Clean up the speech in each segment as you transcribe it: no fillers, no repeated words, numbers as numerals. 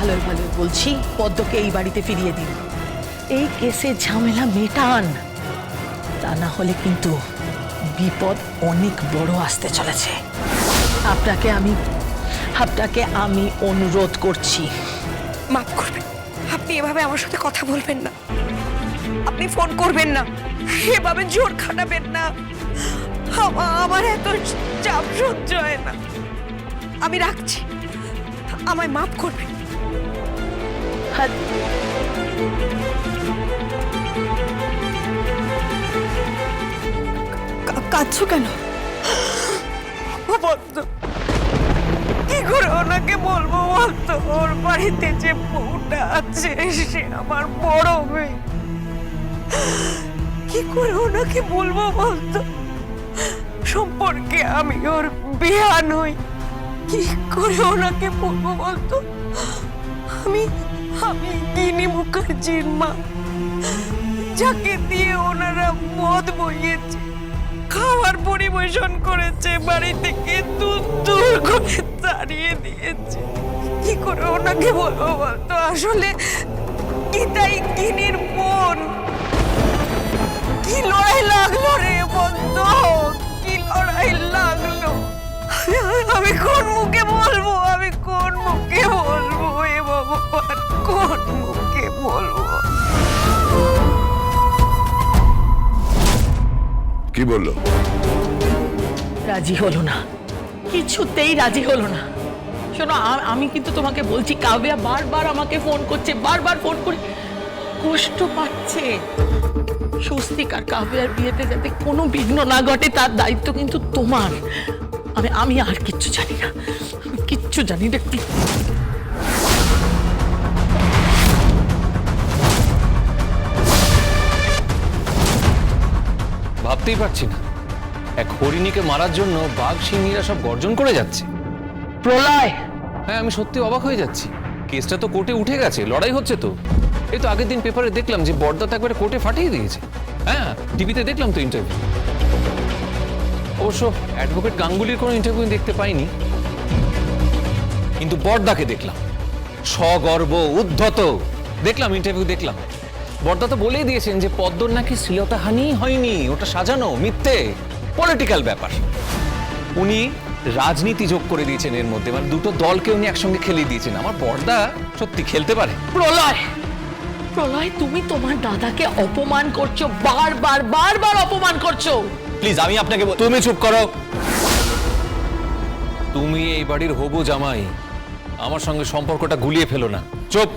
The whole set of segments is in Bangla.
ভালোই ভালোই বলছি, পদ্মকে এই বাড়িতে ফিরিয়ে দিন। এই কেসের ঝামেলা মেটান, তা না হলে কিন্তু বিপদ অনেক বড় আসতে চলেছে। আপনাকে আমি অনুরোধ করছি। মাফ করবেন, আপনি এভাবে আমার সাথে কথা বলবেন না, আপনি ফোন করবেন না, এভাবে জোর খাটাবেন না। আমার এত চাপ সহ্য হয় না। আমি রাখছি, আমায় মাফ করবেন। কাঁদছো কেন? কি করে ওনাকে বলবো বলতো? ওর বাড়িতে যে বউটা আছে সে আমার বড় মেয়ে। কি করে ওনাকে বলবো বলতো? সম্পর্কে আমি ওর বিয়া নই। কি করে ওনাকে বলবো বলতো? আমি গিনি মুখার্জির মা, যাকে দিয়ে ওনারা মদ বইয়েছে, খাবার পরিবেশন করেছে, বাড়ি থেকে দূর করে তাড়িয়ে দিয়েছে। কি করে ওনাকে বলবো বলতো? আসলে গীতাই গিনির বোন। কি লড়াই লাগলো রে বন্ধু, কি লড়াই লাগলো! আমি কোন মুখে বলবো, আমি কোন মুখে বলবো এ ভগবান, কোন মুখে বলবো? কি বললো? রাজি হলো না, কিছুতেই রাজি হলো না। শোনো, আমি কিন্তু তোমাকে বলছি, কাব্যা বারবার আমাকে ফোন করছে, বারবার ফোন করে কষ্ট পাচ্ছে। স্বস্তিক আর কাব্যার বিয়েতে যাতে কোনো বিঘ্ন না ঘটে তার দায়িত্ব কিন্তু তোমার। আমি আর কিচ্ছু জানি না, আমি কিচ্ছু জানি না। ভাবতেই পারছি না, এক হরিণীকে মারার জন্য বাঘ সিংহীরা সব গর্জন করে যাচ্ছে। প্রলয়! হ্যাঁ, আমি সত্যি অবাক হয়ে যাচ্ছি। কেসটা তো কোর্টে উঠে গেছে, লড়াই হচ্ছে তো। এই তো আগের দিন পেপারে দেখলাম যে বড়দা তো একবারে কোর্টে ফাটিয়ে দিয়েছে। হ্যাঁ, টিভিতে দেখলাম তো ইন্টারভিউ। অবশ্য অ্যাডভোকেট গাঙ্গুলির কোনো ইন্টারভিউ দেখতে পাইনি, কিন্তু বড়দাকে দেখলাম সগর্ব উদ্ধত। দেখলাম ইন্টারভিউ দেখলাম। বড়দা তো বলেই দিয়েছেন যে পদ্মর নাকি শ্লীলতাহানি হয়নি, ওটা সাজানো মিথ্যে, পলিটিক্যাল ব্যাপার। উনি রাজনীতি যোগ করে দিয়েছেন এর মধ্যে, মানে দুটো দলকে উনি একসঙ্গে খেলিয়ে দিয়েছেন। আমার বড়দা সত্যি খেলতে পারে। প্রলয়, প্রলয়, তুমি তোমার দাদাকে অপমান করছো, বারবার অপমান করছো। প্লিজ, আমি আপনাকে তুমি চুপ করো। তুমি এই বাড়ির হবু জামাই, আমার সঙ্গে সম্পর্কটা গুলিয়ে ফেলো না। চুপ।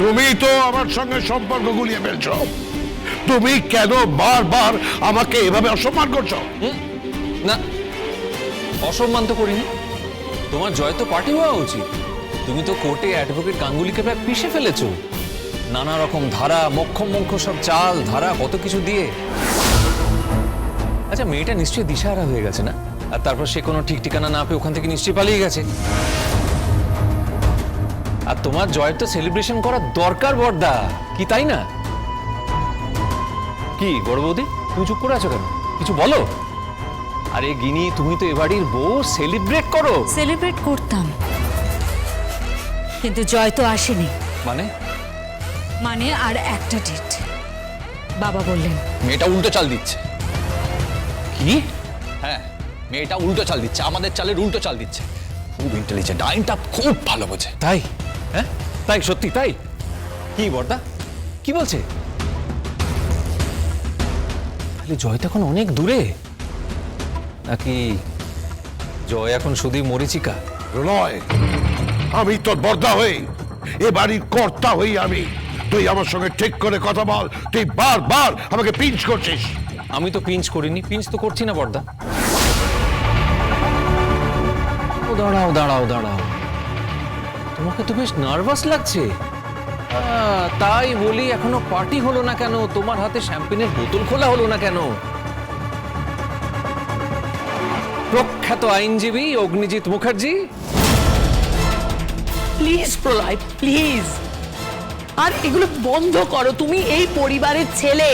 তুমি তো আমার সঙ্গে সম্পর্ক গুলিয়ে ফেলছো। তুমি কেন বারবার আমাকে এভাবে অসম্মান করছো? না, অসম্মান তো করিনি। তোমার জয় তো পার্টি হওয়া উচিত। তুমি তো কোর্টে অ্যাডভোকেট গাঙ্গুলিকে প্রায় পিষে ফেলেছো, নানা রকম ধারা, মক্ষ সব চাল ধারা, কত কিছু দিয়ে। আচ্ছা, মেয়েটা নিশ্চয়ই দিশাহারা হয়ে গেছে না? আর তারপর সে কোনো ঠিক ঠিকানা না পেয়ে ওখান থেকে নিশ্চয়ই পালিয়ে গেছে। আর তোমার জয়ের তো সেলিব্রেশন করা দরকার বড়দা, কি তাই না? কি বড় বৌদি, তুমি চুপ করে আছো কেন? কিছু বলো। আরে গিনি, তুমি তো এবাড়ির বউ, সেলিব্রেট করো। সেলিব্রেট করতাম, কিন্তু জয় তো আসেনি। মানে আর একটা ডেট বাবা বললেন। মেয়েটা উল্টো চাল দিচ্ছে। কি? হ্যাঁ, মেয়েটা উল্টো চাল দিচ্ছে, আমাদের চালের উল্টো চাল দিচ্ছে। খুব ইন্টেলিজেন্ট, আইনটা খুব ভালো বোঝে। তাই? হ্যাঁ তাই, সত্যি তাই? কি বড়দা, কি বলছে? তাহলে জয় তো এখন অনেক দূরে, নাকি জয় এখন শুধুই মরিচিকা? নয়, আমি তোর বর্দা হই, এ বাড়ির কর্তা হই আমি। তুই আমার সঙ্গে ঠিক করে কথা বল। তুই বারবার আমাকে পিঞ্চ করছিস। আমি তো পিঞ্চ করিনি, পিঞ্চ তো করছি না বড়দা। দাঁড়াও দাঁড়াও দাঁড়াও, তোমাকে তো বেশ নার্ভাস লাগছে। তাই বলি এখনো পার্টি হলো না কেন? তোমার হাতে শ্যাম্পেনের বোতল খোলা হলো না কেন? প্রখ্যাত আইনজীবী অগ্নিজিৎ মুখার্জি, প্লিজ প্রলয়, প্লিজ, আর এগুলো বন্ধ করো। তুমি এই পরিবারের ছেলে,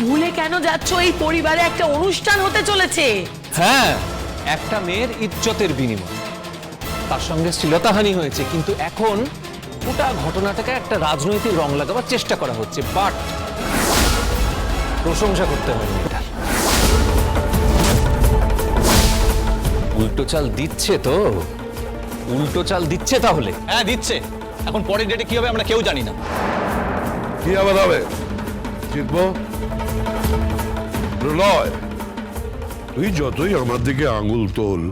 ভুলে কেন যাচ্ছ? এই পরিবারে একটা অনুষ্ঠান হতে চলেছে। হ্যাঁ, একটা মেয়ের ইজ্জতের বিনিময়, তার সঙ্গে শ্লীলতাহানি হয়েছে, কিন্তু এখন গোটা ঘটনাটাকে একটা রাজনৈতিক রং লাগাবার চেষ্টা করা হচ্ছে। বাট প্রশংসা করতে হয় এটা, উল্টো চাল দিচ্ছে তো, উল্টো চাল দিচ্ছে তাহলে। হ্যাঁ দিচ্ছে, এখন পরের ডেটে কি হবে আমরা কেউ জানি না। কি আবার হবে? জিতবো? প্রলয়, তুই যতই আমার দিকে আঙুল তোল,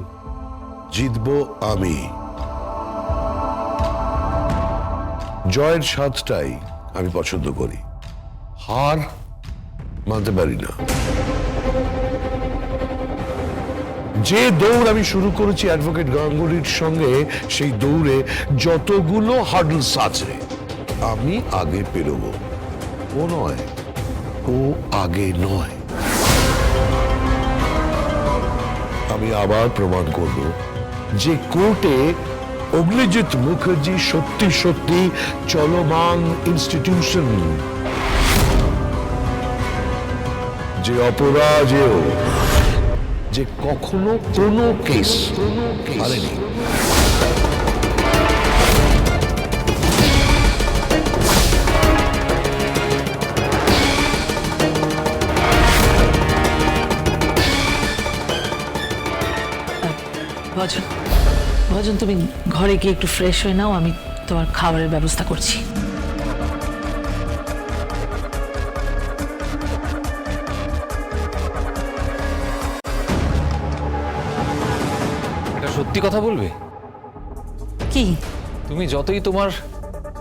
জিতবো আমি। জয়ের স্বাদটাই আমি পছন্দ করি, হার মানতে পারি না। যে দৌড় আমি শুরু করেছি অ্যাডভোকেট গাঙ্গুলির সঙ্গে, সেই দৌড়ে যতগুলো হার্ডলস আছে আমি আগে পেরোবো। ও নয়, ও আগে নয়। আমি আবার প্রমাণ করব যে কোর্টে অগ্নিজিৎ মুখার্জি সত্যি সত্যি চলমান ইনস্টিটিউশন, যে অপরাজেয়, যে কখনো কোনো কেস হারেনি। ভজন, ভজন তুমি ঘরে গিয়ে একটু ফ্রেশ হয়ে নাও, আমি তোমার খাবারের ব্যবস্থা করছি। এটা সত্যি কথা বলবে? কি? তুমি যতই তোমার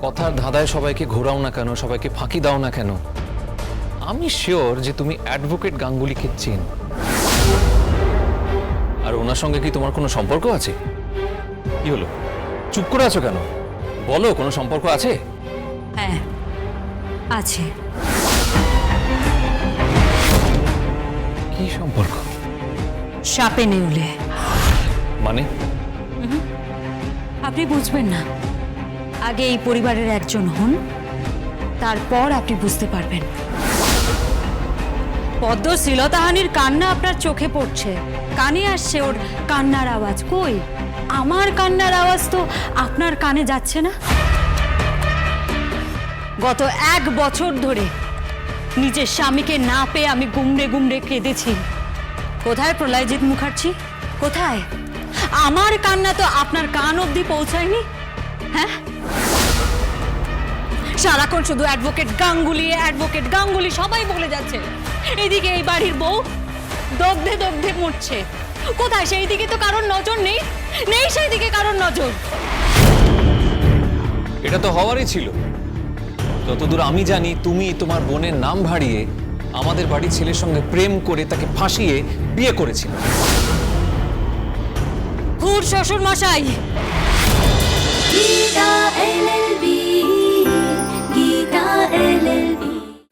কথার ধাঁধায় সবাইকে ঘোরাও না কেন, সবাইকে ফাঁকি দাও না কেন, আমি শিওর যে তুমি অ্যাডভোকেট গাঙ্গুলিকে চেন। আর ওনার সঙ্গে কি তোমার কোনো সম্পর্ক আছে? কি হলো, চুপ করে আছো কেন? বলো, কোনো সম্পর্ক আছে? হ্যাঁ আছে। কি সম্পর্ক? সাপে নেউলে। মানে? আপনি বুঝবেন না, আগে এই পরিবারের একজন হন, তারপর আপনি বুঝতে পারবেন। পদ্ম শ্লীলতাহানির কান্না আপনার চোখে পড়ছে, কানে আসছে ওর কান্নার আওয়াজ। কই, আমার কান্নার আওয়াজ তো আপনার কানে যাচ্ছে না। গত 1 বছর ধরে নিজের স্বামীকে না পেয়ে আমি গুমড়ে গুমড়ে কেঁদেছি। কোথায় প্রলয়জিৎ মুখার্জি? কোথায়? আমার কান্না তো আপনার কান অবধি পৌঁছায়নি। হ্যাঁ, সারাক্ষণ শুধু অ্যাডভোকেট গাঙ্গুলি, অ্যাডভোকেট গাঙ্গুলি সবাই বলে যাচ্ছে। এদিকে এই বাড়ির বউ দগ্ধে দগ্ধে মরছে। কোথায় সেই দিকে তো কারোর নজর নেই, নেই সেই দিকে কারোর নজর। এটা তো হওয়ারই ছিল। যতদূর আমি জানি, তুমি তোমার বোনের নাম ভাড়িয়ে আমাদের বাড়ির ছেলের সঙ্গে প্রেম করে তাকে ফাঁসিয়ে বিয়ে করেছিলে। খুর শ্বশুর মশাই,